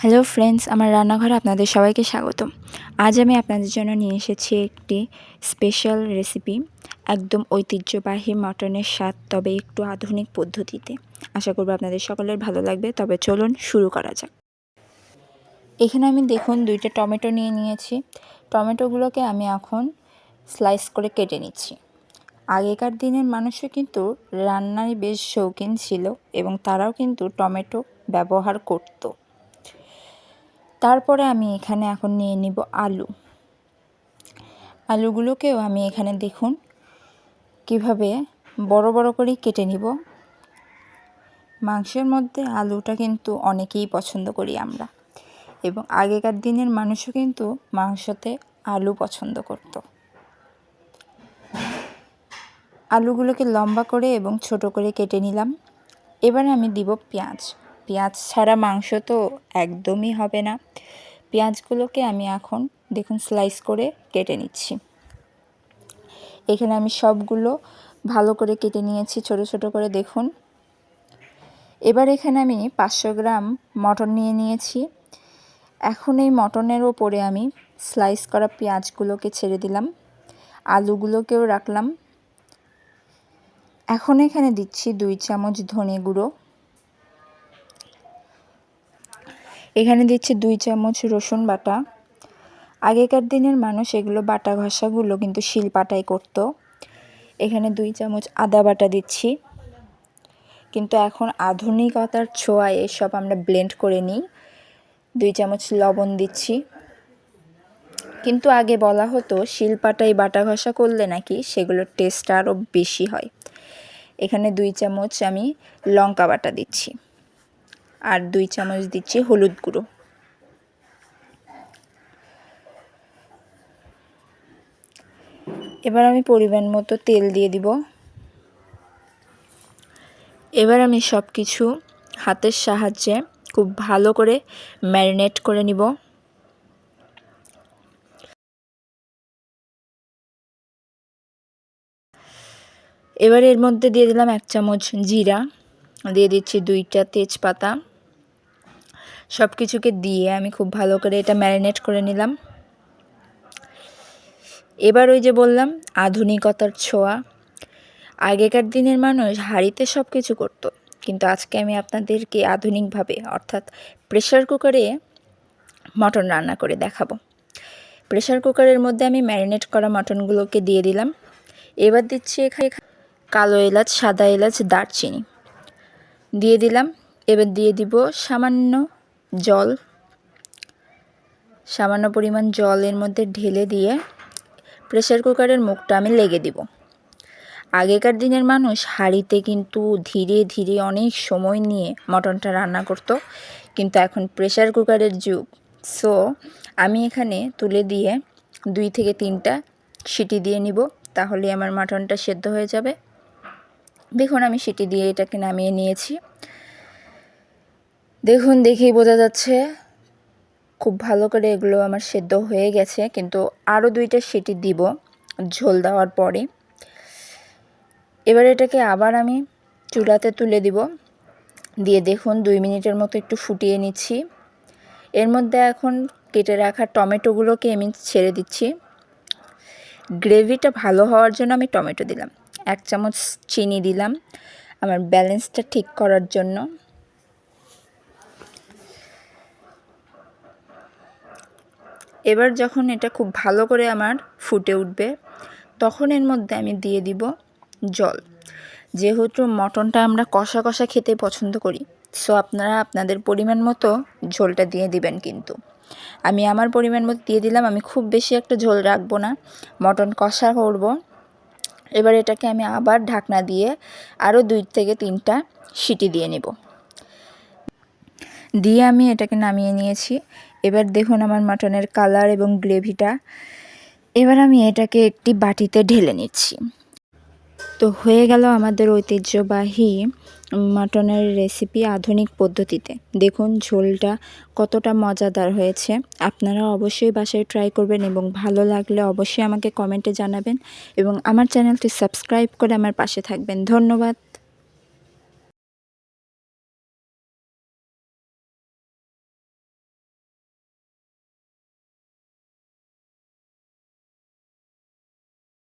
Hello friends, আমার রান্নাঘরে আপনাদের সবাইকে স্বাগতম। আজ আমি আপনাদের জন্য নিয়ে এসেছি একটি স্পেশাল রেসিপি, একদম ঐতিহ্যবাহী মটনের স্বাদ, তবে একটু আধুনিক পদ্ধতিতে। আশা করব আপনাদের সকলের ভালো লাগবে। তবে চলুন শুরু করা যাক। এখানে আমি দেখুন 2টা টমেটো নিয়ে নিয়েছি। টমেটোগুলোকে আমি এখন স্লাইস করে কেটে নিচ্ছি। আগেকার দিনের মানুষও কিন্তু রান্নায় বেশ শৌখিন ছিল এবং তারাও কিন্তু টমেটো ব্যবহার করত। তারপরে আমি এখানে এখন নিয়ে নিব আলুগুলোকেও আমি এখানে দেখুন কিভাবে বড় বড় করে কেটে নিব। মাংসের মধ্যে আলুটা কিন্তু অনেকেই পছন্দ করি আমরা, এবং আগেকার দিনের মানুষও কিন্তু মাংসতে আলু পছন্দ করত। আলুগুলোকে লম্বা করে এবং ছোট করে কেটে নিলাম। এবারে আমি দিব পেঁয়াজ ছাড়া মাংস তো একদমই হবে না। পেঁয়াজগুলোকে আমি এখন দেখুন স্লাইস করে কেটে নিচ্ছি। এখানে আমি সবগুলো ভালো করে কেটে নিয়েছি ছোট ছোট করে দেখুন। এবার এখানে আমি 500 গ্রাম মটন নিয়ে নিয়েছি। এখন এই মটনের ওপরে আমি স্লাইস করা পেঁয়াজগুলোকে ছেড়ে দিলাম, আলুগুলোকেও রাখলাম। এখন এখানে দিচ্ছি 2 চামচ ধনে গুঁড়ো, এখানে দিচ্ছি 2 চামচ রসুন বাটা। আগেকার দিনের মানুষ এগুলো বাটা ঘষাগুলো কিন্তু শিলপাটায় করতো। এখানে 2 চামচ আদা বাটা দিচ্ছি, কিন্তু এখন আধুনিকতার ছোঁয়ায় এসব আমরা ব্লেন্ড করে নিই। 2 চামচ লবণ দিচ্ছি, কিন্তু আগে বলা হতো শিলপাটায় বাটা ঘষা করলে নাকি সেগুলোর টেস্ট আরও বেশি হয়। এখানে 2 চামচ আমি লঙ্কা বাটা দিচ্ছি, আর 2 চামচ দিচ্ছি হলুদ গুঁড়ো। এবার আমি পরিমাণ মতো তেল দিয়ে দিব। এবার আমি সব কিছু হাতের সাহায্যে খুব ভালো করে ম্যারিনেট করে নিব। এবার এর মধ্যে দিয়ে দিলাম 1 চামচ জিরা, দিয়ে দিচ্ছি 2টা তেজপাতা। সব কিছুকে দিয়ে আমি খুব ভালো করে এটা ম্যারিনেট করে নিলাম। এবার ওই যে বললাম আধুনিকতার ছোঁয়া, আগেকার দিনের মানুষ হাঁড়িতে সব কিছু করত, কিন্তু আজকে আমি আপনাদেরকে আধুনিকভাবে অর্থাৎ প্রেসার কুকারে মটন রান্না করে দেখাবো। প্রেসার কুকারের মধ্যে আমি ম্যারিনেট করা মটনগুলোকে দিয়ে দিলাম। এবার দিচ্ছি এখানে কালো এলাচ, সাদা এলাচ, দারচিনি দিয়ে দিলাম। এবার দিয়ে দিব সামান্য পরিমাণ জল এর মধ্যে ঢেলে দিয়ে প্রেসার কুকারের মুখটা আমি লেগে দিব। আগেকার দিনের মানুষ হাঁড়িতে কিন্তু ধীরে ধীরে অনেক সময় নিয়ে মটনটা রান্না করত, কিন্তু এখন প্রেসার কুকারের যুগ। সো আমি এখানে তুলে দিয়ে 2 থেকে 3টা সিটি দিয়ে নিব, তাহলে আমার মটনটা সেদ্ধ হয়ে যাবে। দেখুন আমি সিটি দিয়ে এটাকে নামিয়ে নিয়েছি। দেখুন দেখেই বোঝা যাচ্ছে খুব ভালো করে এগুলো আমার সেদ্ধ হয়ে গেছে, কিন্তু আরও 2টা সিটি দিব ঝোল দেওয়ার পরে। এবার এটাকে আবার আমি চুলাতে তুলে দিব, দিয়ে দেখুন 2 মিনিটের মতো একটু ফুটিয়ে নিচ্ছি। এর মধ্যে এখন কেটে রাখা টমেটোগুলোকে আমি ছেড়ে দিচ্ছি। গ্রেভিটা ভালো হওয়ার জন্য আমি টমেটো দিলাম, 1 চামচ চিনি দিলাম আমার ব্যালেন্সটা ঠিক করার জন্য। এবার যখন এটা খুব ভালো করে আমার ফুটে উঠবে, তখন এর মধ্যে আমি দিয়ে দিব জল। যেহেতু মটনটা আমরা কষা কষা খেতে পছন্দ করি, সো আপনারা আপনাদের পরিমাণ মতো ঝোলটা দিয়ে দিবেন। কিন্তু আমি আমার পরিমাণ মতো দিয়ে দিলাম। আমি খুব বেশি একটা ঝোল রাখবো না, মটন কষা করব। এবার এটাকে আমি আবার ঢাকনা দিয়ে আরও 2 থেকে 3টা সিটি দিয়ে নেব। দিয়ে আমি এটাকে নামিয়ে নিয়েছি। এবার দেখুন আমার মটনের কালার এবং গ্রেভিটা। এবার আমি এটাকে একটি বাটিতে ঢেলে নিচ্ছি। তো হয়ে গেল আমাদের ঐতিহ্যবাহী মটনের রেসিপি আধুনিক পদ্ধতিতে। দেখুন ঝোলটা কতটা মজাদার হয়েছে। আপনারা অবশ্যই বাসায় ট্রাই করবেন, এবং ভালো লাগলে অবশ্যই আমাকে কমেন্টে জানাবেন, এবং আমার চ্যানেলটি সাবস্ক্রাইব করে আমার পাশে থাকবেন। ধন্যবাদ।